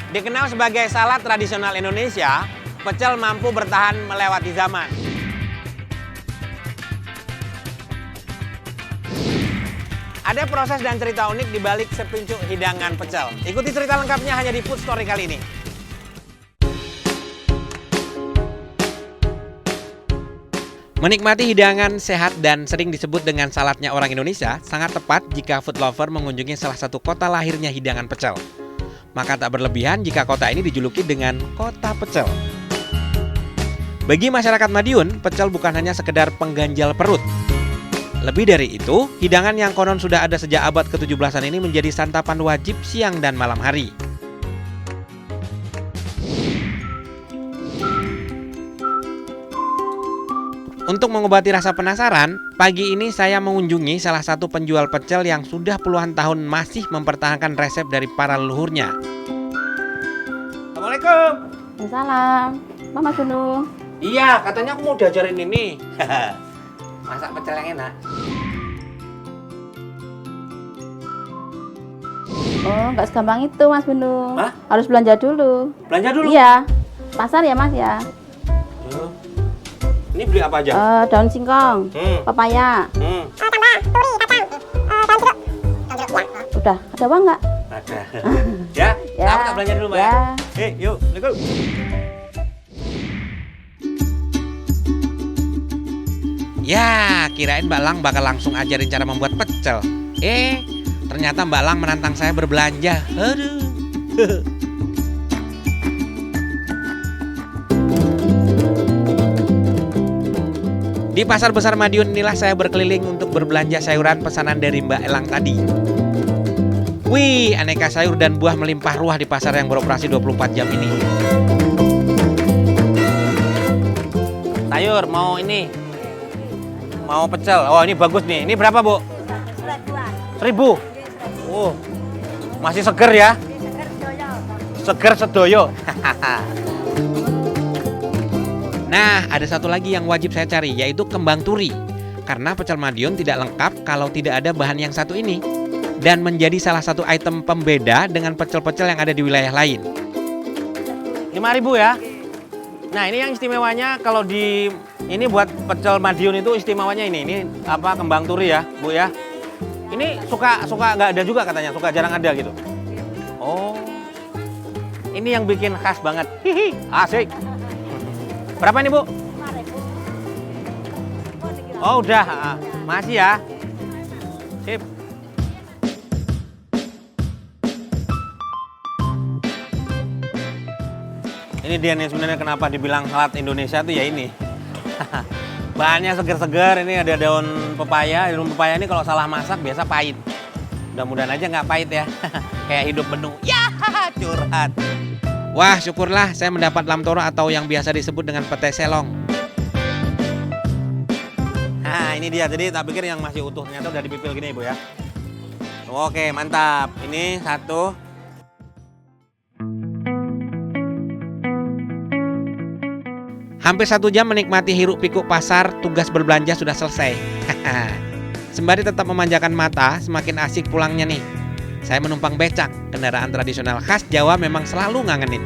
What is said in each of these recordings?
Dikenal sebagai salad tradisional Indonesia, pecel mampu bertahan melewati zaman. Ada proses dan cerita unik di balik sepincuk hidangan pecel. Ikuti cerita lengkapnya hanya di Food Story kali ini. Menikmati hidangan sehat dan sering disebut dengan saladnya orang Indonesia sangat tepat jika food lover mengunjungi salah satu kota lahirnya hidangan pecel. Maka tak berlebihan jika kota ini dijuluki dengan kota pecel. Bagi masyarakat Madiun, pecel bukan hanya sekedar pengganjal perut. Lebih dari itu, hidangan yang konon sudah ada sejak abad ke-17-an ini menjadi santapan wajib siang dan malam hari. Untuk mengobati rasa penasaran, pagi ini saya mengunjungi salah satu penjual pecel yang sudah puluhan tahun masih mempertahankan resep dari para leluhurnya. Assalamualaikum. Waalaikumsalam. Mama Gunung. Iya, katanya aku mau diajarin ini. Masak pecel yang enak. Oh, nggak segampang itu, Mas Gunung. Hah? Harus belanja dulu. Belanja dulu? Iya. Pasar ya, Mas ya. Ini beli apa aja? Daun singkong, pepaya. Tambah turi, kacang, daun jeruk. Udah, ada uang nggak? Ada. Ya, Ya. aku tak belanja dulu, Mbak. Ya. Yuk, let's Ya, kirain Mbak Lang bakal langsung ajarin cara membuat pecel. Ternyata Mbak Lang menantang saya berbelanja. Aduh. Di Pasar Besar Madiun inilah saya berkeliling untuk berbelanja sayuran pesanan dari Mbak Elang tadi. Wih, aneka sayur dan buah melimpah ruah di pasar yang beroperasi 24 jam ini. Sayur, mau ini. Mau pecel. Oh, ini bagus nih. Ini berapa, Bu? 1.000. Oh, masih seger ya? Seger sedoyo. Nah, ada satu lagi yang wajib saya cari, yaitu kembang turi. Karena pecel Madiun tidak lengkap kalau tidak ada bahan yang satu ini. Dan menjadi salah satu item pembeda dengan pecel-pecel yang ada di wilayah lain. 5.000 ya? Nah, ini yang istimewanya kalau di ini buat pecel Madiun itu istimewanya ini. Ini apa, kembang turi ya, Bu ya? Ini suka nggak ada juga katanya, suka jarang ada gitu. Oh, ini yang bikin khas banget. Hihi, asik. Berapa nih, Bu? 5.000. Oh, udah. Masih ya. Sip. Ini dia nih sebenarnya kenapa dibilang salad Indonesia tuh ya ini. Bahannya seger-seger, ini ada daun pepaya. Daun pepaya ini kalau salah masak biasa pahit. Mudah-mudahan aja nggak pahit ya. Kayak hidup menu. Ya, curhat. Wah, syukurlah saya mendapat lam toro atau yang biasa disebut dengan pete selong. Nah, ini dia. Jadi tak pikir yang masih utuh, ternyata udah dipipil gini, Bu ya. Oke, mantap. Ini satu. Hampir 1 jam menikmati hiruk pikuk pasar, tugas berbelanja sudah selesai. Sembari tetap memanjakan mata, semakin asik pulangnya nih. Saya menumpang becak, kendaraan tradisional khas Jawa memang selalu ngangenin.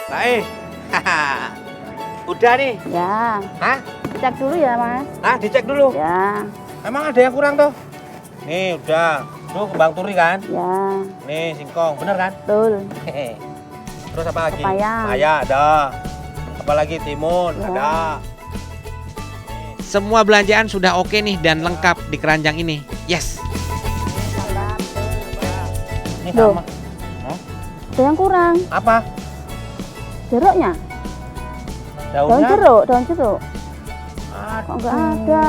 Baik, udah nih. Ya. Hah? Cek dulu ya, Mas. Nah, dicek dulu. Ya. Emang ada yang kurang tuh? Nih, udah. Tuh kembang turi kan? Ya. Nih, singkong. Bener kan? Betul. Terus apa lagi? Pepaya. Pepaya ada. Apalagi timun, Ya. ada. Semua belanjaan sudah oke nih dan lengkap di keranjang ini. Yes. Ini Loh. sama. Hah? Ada yang kurang. Apa? Jeruknya. Daun Daunnya? jeruk, daun jeruk. Aduh, Kok nggak ada?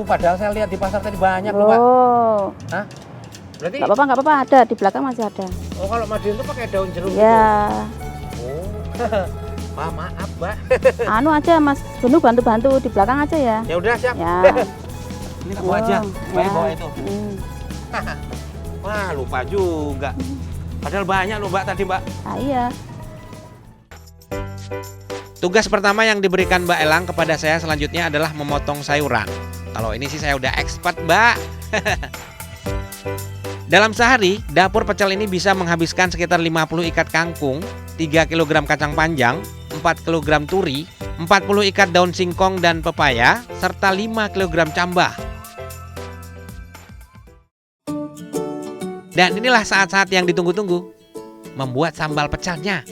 Padahal saya lihat di pasar tadi banyak loh, Pak. Loh. Hah? Berarti, Nggak apa-apa, ada. Di belakang masih ada. oh kalau Madiun tuh pakai daun jeruk Ya. gitu? Oh. Maaf, Mbak. Anu aja, Mas Gunung bantu-bantu di belakang aja ya. Ya udah, siap. Ya. Ini aku aja. Mbak ya. bawa itu. Wah, lupa juga. Padahal banyak loh, Mbak, tadi, Mbak. Nah, iya. Tugas pertama yang diberikan Mbak Elang kepada saya selanjutnya adalah memotong sayuran. Kalau ini sih saya udah expert, Mbak. Dalam sehari, dapur pecel ini bisa menghabiskan sekitar 50 ikat kangkung, 3 kg kacang panjang, 4 kg turi, 40 ikat daun singkong dan pepaya, serta 5 kg cambah. Dan inilah saat-saat yang ditunggu-tunggu, membuat sambal pecelnya.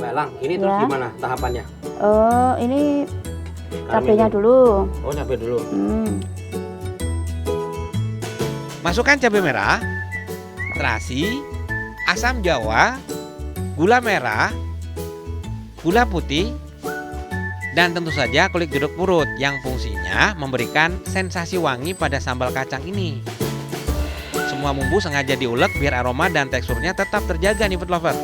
Mbak Elang, ini terus Ya. gimana tahapannya? Oh, ini cabenya dulu. Oh, cabai dulu. Masukkan cabai merah, terasi, asam jawa, gula merah, gula putih, dan tentu saja kulit jeruk purut yang fungsinya memberikan sensasi wangi pada sambal kacang ini. Semua bumbu sengaja diulek biar aroma dan teksturnya tetap terjaga nih food lover.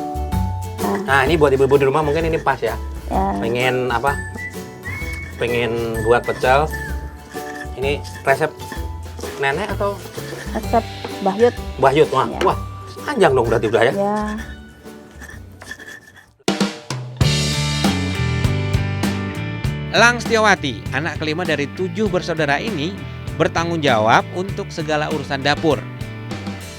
Nah, ini buat ibu-ibu di rumah mungkin ini pas ya. Ya. Pengen apa? Pengen buat pecel. Ini resep nenek atau Resep Mbah Yut. Mbah Yut? Wah, Ya. wah, panjang dong berarti udah ya. Ya. Elang Setiawati, anak kelima dari 7 bersaudara ini, bertanggung jawab untuk segala urusan dapur.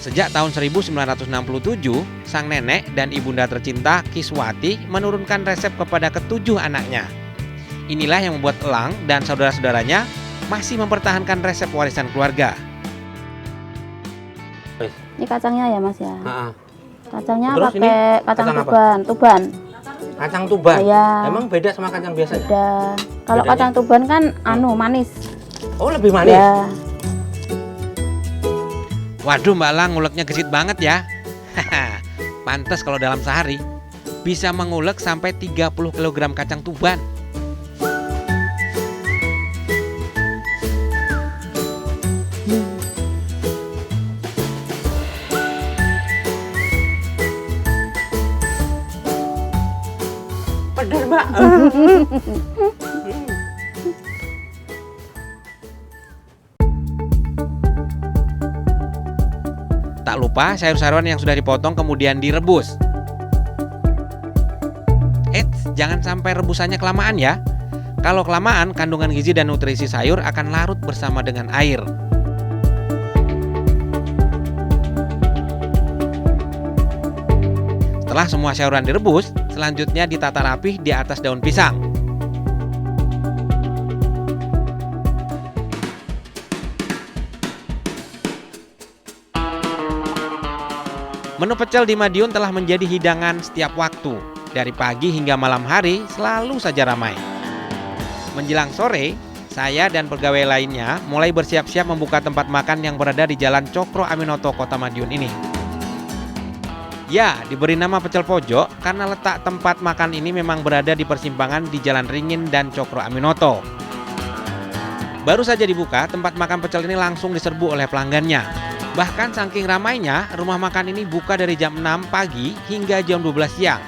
Sejak tahun 1967, sang nenek dan ibunda tercinta Kiswati menurunkan resep kepada ketujuh anaknya. Inilah yang membuat Elang dan saudara-saudaranya masih mempertahankan resep warisan keluarga. Ini kacangnya ya Mas ya. Heeh. Kacangnya Terus ini pakai kacang kacang apa? tuban. Tuban. Kacang tuban. Iya. Emang beda sama kacang biasanya? Beda. Kalau Bedanya? kacang tuban kan manis. Oh, lebih manis. Ya. Waduh, Mbak Elang nguleknya gesit banget ya. Pantes kalau dalam sehari bisa mengulek sampai 30 kg kacang tuban. Pedas, Mbak. Tak lupa sayur-sayuran yang sudah dipotong kemudian direbus. Eits, jangan sampai rebusannya kelamaan ya. Kalau kelamaan, kandungan gizi dan nutrisi sayur akan larut bersama dengan air. Setelah semua sayuran direbus, selanjutnya ditata rapih di atas daun pisang. Menu pecel di Madiun telah menjadi hidangan setiap waktu. Dari pagi hingga malam hari selalu saja ramai. Menjelang sore, saya dan pegawai lainnya mulai bersiap-siap membuka tempat makan yang berada di Jalan Cokro Aminoto, Kota Madiun ini. Ya, diberi nama Pecel Pojok karena letak tempat makan ini memang berada di persimpangan di Jalan Ringin dan Cokro Aminoto. Baru saja dibuka, tempat makan pecel ini langsung diserbu oleh pelanggannya. Bahkan saking ramainya, rumah makan ini buka dari jam 6 pagi hingga jam 12 siang.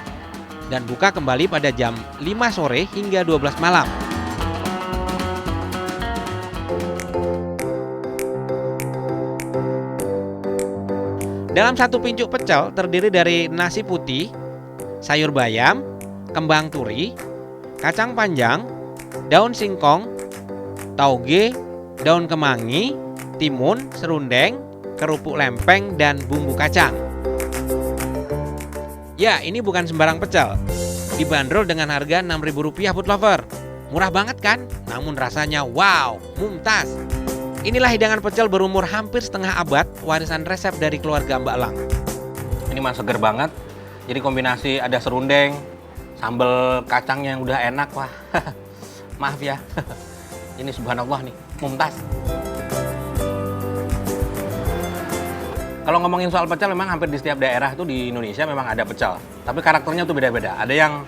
Dan buka kembali pada jam 5 sore hingga 12 malam. Dalam satu pincuk pecel terdiri dari nasi putih, sayur bayam, kembang turi, kacang panjang, daun singkong, tauge, daun kemangi, timun, serundeng, kerupuk lempeng, dan bumbu kacang. Ya, ini bukan sembarang pecel. Dibanderol dengan harga Rp6.000 food lover. Murah banget kan? Namun rasanya wow, mumtaz. Inilah hidangan pecel berumur hampir setengah abad, warisan resep dari keluarga Mbak Elang. Ini mah seger banget. Jadi kombinasi ada serundeng, sambal kacangnya yang udah enak, wah. Maaf ya. Ini subhanallah nih, mumtaz. Kalau ngomongin soal pecel, memang hampir di setiap daerah tuh di Indonesia memang ada pecel. Tapi karakternya tuh beda-beda. Ada yang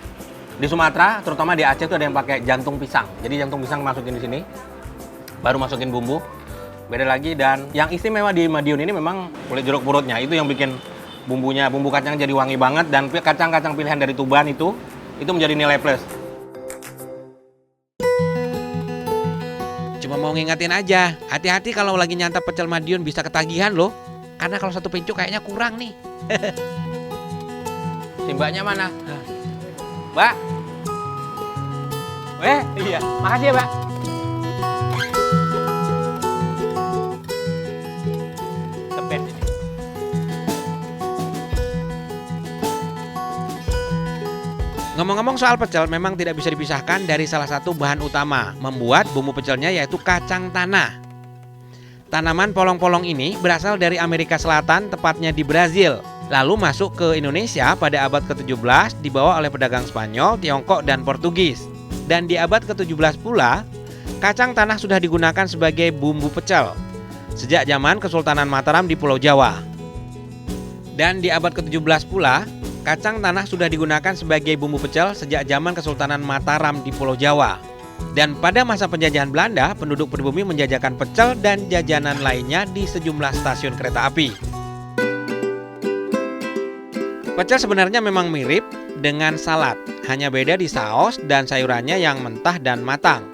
di Sumatera, terutama di Aceh tuh ada yang pakai jantung pisang. Jadi jantung pisang masukin di sini, baru masukin bumbu. Beda lagi, dan yang istimewa di Madiun ini memang kulit jeruk purutnya. Itu yang bikin bumbunya, bumbu kacang jadi wangi banget, dan kacang-kacang pilihan dari Tuban itu menjadi nilai plus. Cuma mau ngingetin aja, hati-hati kalau lagi nyantap pecel Madiun bisa ketagihan loh. Karena kalau satu pincuk kayaknya kurang nih. Si mbaknya mana? Mbak? Iya, makasih ya, Mbak. Ngomong-ngomong soal pecel, memang tidak bisa dipisahkan dari salah satu bahan utama membuat bumbu pecelnya, yaitu kacang tanah. Tanaman polong-polong ini berasal dari Amerika Selatan, tepatnya di Brazil. Lalu masuk ke Indonesia pada abad ke-17 dibawa oleh pedagang Spanyol, Tiongkok, dan Portugis. Dan di abad ke-17 pula, kacang tanah sudah digunakan sebagai bumbu pecel sejak zaman Kesultanan Mataram di Pulau Jawa. Dan di abad ke-17 pula, kacang tanah sudah digunakan sebagai bumbu pecel sejak zaman Kesultanan Mataram di Pulau Jawa. Dan pada masa penjajahan Belanda, penduduk pribumi menjajakan pecel dan jajanan lainnya di sejumlah stasiun kereta api. Pecel sebenarnya memang mirip dengan salad, hanya beda di saus dan sayurannya yang mentah dan matang.